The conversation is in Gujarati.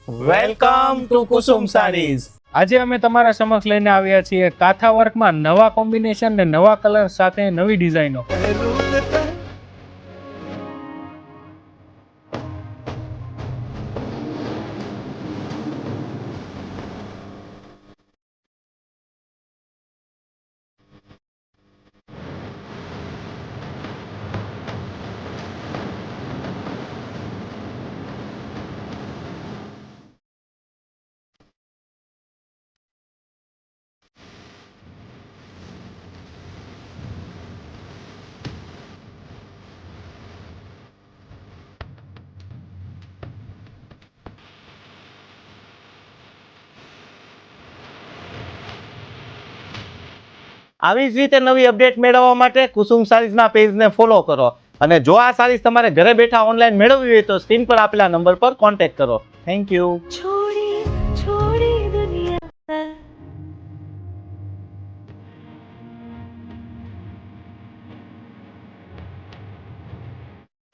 Welcome to Kusum saris. આજે અમે તમારા સમક્ષ લઈને આવ્યા છીએ કાથા વર્કમાં નવા કોમ્બિનેશન ને નવા કલર સાથે નવી ડિઝાઇનો. આવી જ રીતે નવી અપડેટ મેળવવા માટે કુસુમ સારીઝના પેજને ફોલો કરો અને જો આ સારીઝ તમારે ઘરે બેઠા ઓનલાઈન મેળવવી હોય તો સ્ક્રીન પર આપેલા નંબર પર કોન્ટેક્ટ કરો. Thank you.